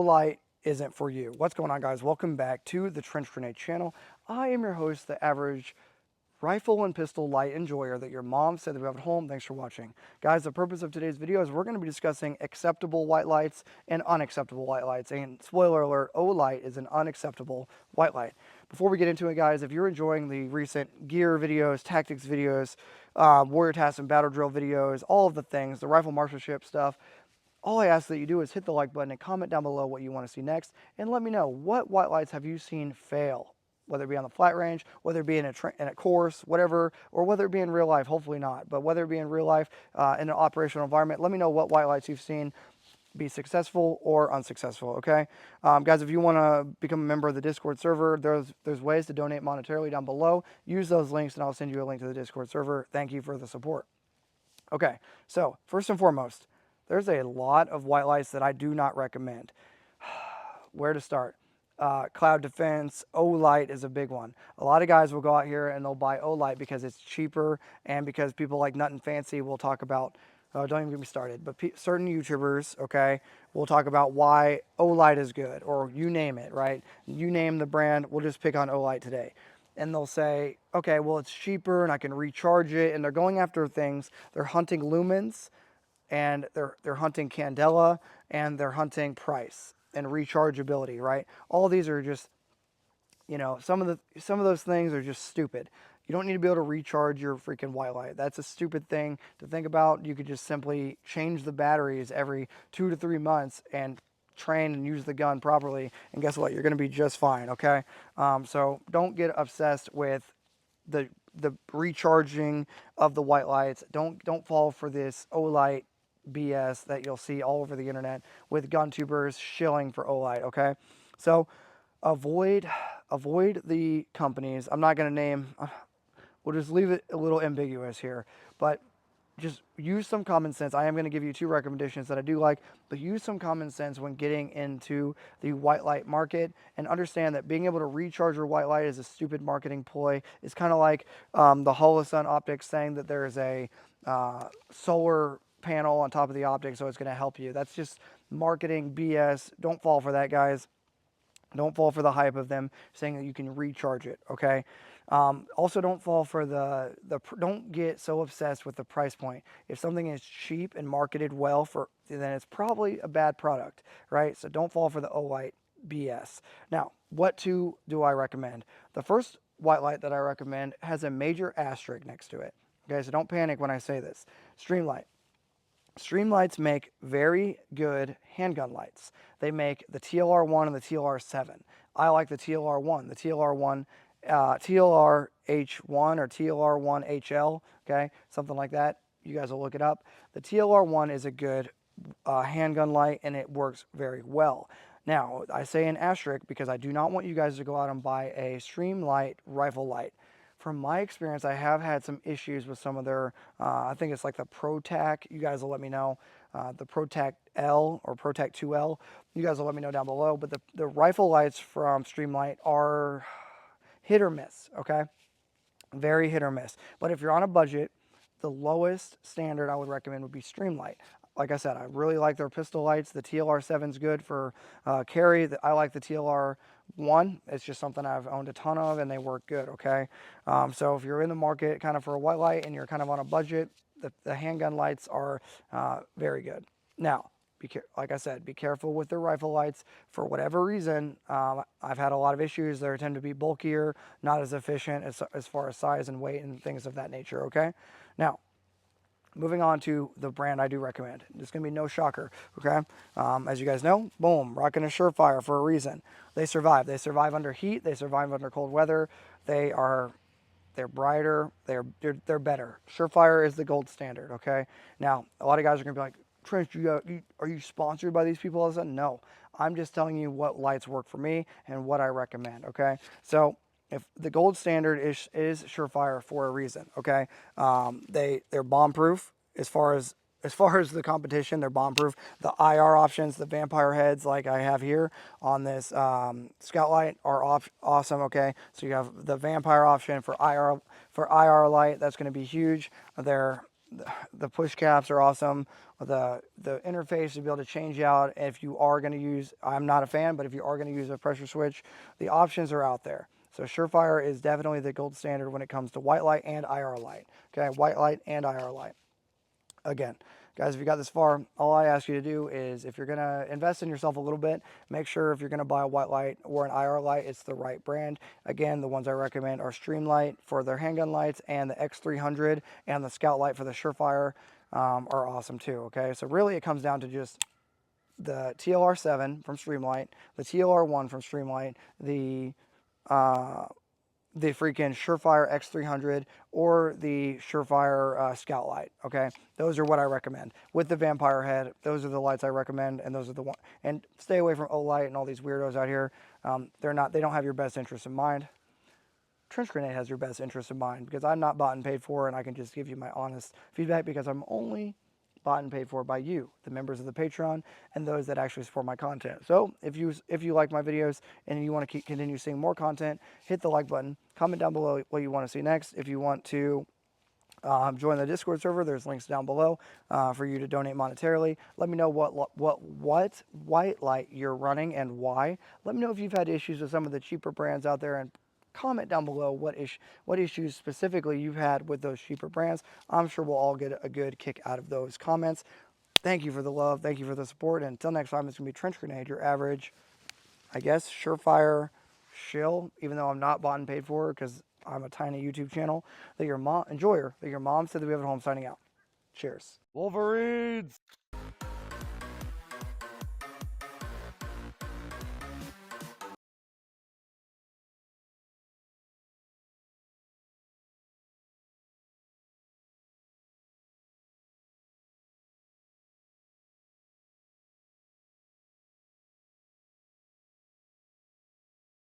Olight isn't for you. What's going on, guys? Welcome back to the Trench Grenade channel. I am your host, the average rifle and pistol light enjoyer that your mom said that we have at home. Thanks for watching. Guys, the purpose of today's video is we're going to be discussing acceptable white lights and unacceptable white lights. And spoiler alert, Olight is an unacceptable white light. Before we get into it, guys, if you're enjoying the recent gear videos, tactics videos, warrior task and battle drill videos, all of the things, the rifle marshalship stuff, all I ask that you do is hit the like button and comment down below what you want to see next, and let me know what white lights have you seen fail, whether it be on the flat range, whether it be in a course, whatever, or whether it be in real life. Hopefully not, but whether it be in real life, in an operational environment, let me know what white lights you've seen be successful or unsuccessful. Okay, guys, if you want to become a member of the Discord server, there's ways to donate monetarily down below. Use those links, and I'll send you a link to the Discord server. Thank you for the support. Okay, so first and foremost, there's a lot of white lights that I do not recommend. Where to start? Cloud defense, Olight is a big one. A lot of guys will go out here and they'll buy Olight because it's cheaper and because people like Nut and Fancy will talk about, don't even get me started, but certain YouTubers, okay, will talk about why Olight is good, or you name it, right? You name the brand, we'll just pick on Olight today. And they'll say, okay, well, it's cheaper and I can recharge it. And they're going after things. They're hunting lumens, and they're hunting candela, and they're hunting price and rechargeability, right? All these are just, some of those things are just stupid. You don't need to be able to recharge your freaking white light. That's a stupid thing to think about. You could just simply change the batteries every 2 to 3 months and train and use the gun properly, and guess what? You're going to be just fine. Okay, so don't get obsessed with the recharging of the white lights. Don't fall for this Olight BS that you'll see all over the internet with gun tubers shilling for Olight. Okay, so avoid the companies. I'm not going to name. We'll just leave it a little ambiguous here, but just use some common sense. I am going to give you 2 recommendations that I do like, but use some common sense when getting into the white light market, and understand that being able to recharge your white light is a stupid marketing ploy. It's kind of like the Holosun optics saying that there is a solar panel on top of the optic, so it's going to help you. That's just marketing BS. Don't fall for that, guys. Don't fall for the hype of them saying that you can recharge it, okay? Also, don't fall for don't get so obsessed with the price point. If something is cheap and marketed well, then it's probably a bad product, right? So don't fall for the Olight BS. Now, what 2 do I recommend? The first white light that I recommend has a major asterisk next to it. Okay, so don't panic when I say this. Streamlight. Streamlights make very good handgun lights. They make the TLR1 and the TLR7. I like the TLR1. The TLR1, TLR-H1 or TLR1HL, okay, something like that. You guys will look it up. The TLR1 is a good handgun light, and it works very well. Now, I say an asterisk because I do not want you guys to go out and buy a Streamlight rifle light. From my experience, I have had some issues with some of their, I think it's like the ProTac. You guys will let me know. The ProTac L or ProTac 2L. You guys will let me know down below. But the rifle lights from Streamlight are hit or miss, okay? Very hit or miss. But if you're on a budget, the lowest standard I would recommend would be Streamlight. Like I said, I really like their pistol lights. The TLR7 is good for carry. I like the TLR1. It's just something I've owned a ton of, and they work good, okay? So if you're in the market kind of for a white light and you're kind of on a budget, the handgun lights are very good. Now, like I said, be careful with the rifle lights. For whatever reason, I've had a lot of issues. They tend to be bulkier, not as efficient as far as size and weight and things of that nature, okay? Now, moving on to the brand I do recommend. It's going to be no shocker, okay? As you guys know, boom, rocking a Surefire for a reason. They survive. They survive under heat. They survive under cold weather. They're brighter. They're better. Surefire is the gold standard, okay? Now, a lot of guys are going to be like, Trench, are you sponsored by these people all of a sudden? No. I'm just telling you what lights work for me and what I recommend, okay? So if the gold standard is Surefire for a reason, okay? They're bomb proof as far as the competition. They're bomb proof. The IR options, the vampire heads like I have here on this scout light are awesome, okay? So you have the vampire option for IR light. That's going to be huge. They're the push caps are awesome. The interface to be able to change out if you are going to use, I'm not a fan, but if you are going to use a pressure switch, the options are out there. So Surefire is definitely the gold standard when it comes to white light and IR light. Okay, white light and IR light. Again, guys, if you got this far, all I ask you to do is, if you're going to invest in yourself a little bit, make sure if you're going to buy a white light or an IR light, it's the right brand. Again, the ones I recommend are Streamlight for their handgun lights, and the X300 and the Scout light for the Surefire are awesome too. Okay, so really it comes down to just the TLR7 from Streamlight, the TLR1 from Streamlight, the freaking Surefire X300 or the Surefire Scout light. Okay, those are what I recommend. With the vampire head, those are the lights I recommend, and those are the one. And stay away from Olight and all these weirdos out here. They don't have your best interest in mind. Trench Grenade has your best interest in mind, because I'm not bought and paid for, and I can just give you my honest feedback because I'm only bought and paid for by you, the members of the Patreon, and those that actually support my content. So if you like my videos and you want to continue seeing more content, hit the like button. Comment down below what you want to see next. If you want to join the Discord server, there's links down below for you to donate monetarily. Let me know what white light you're running and why. Let me know if you've had issues with some of the cheaper brands out there, and comment down below what issues specifically you've had with those cheaper brands. I'm sure we'll all get a good kick out of those comments. Thank you for the love. Thank you for the support. And until next time, it's going to be Trench Grenade, your average, I guess, Surefire shill, even though I'm not bought and paid for, because I'm a tiny YouTube channel, that your mom said that we have at home, signing out. Cheers. Wolverines!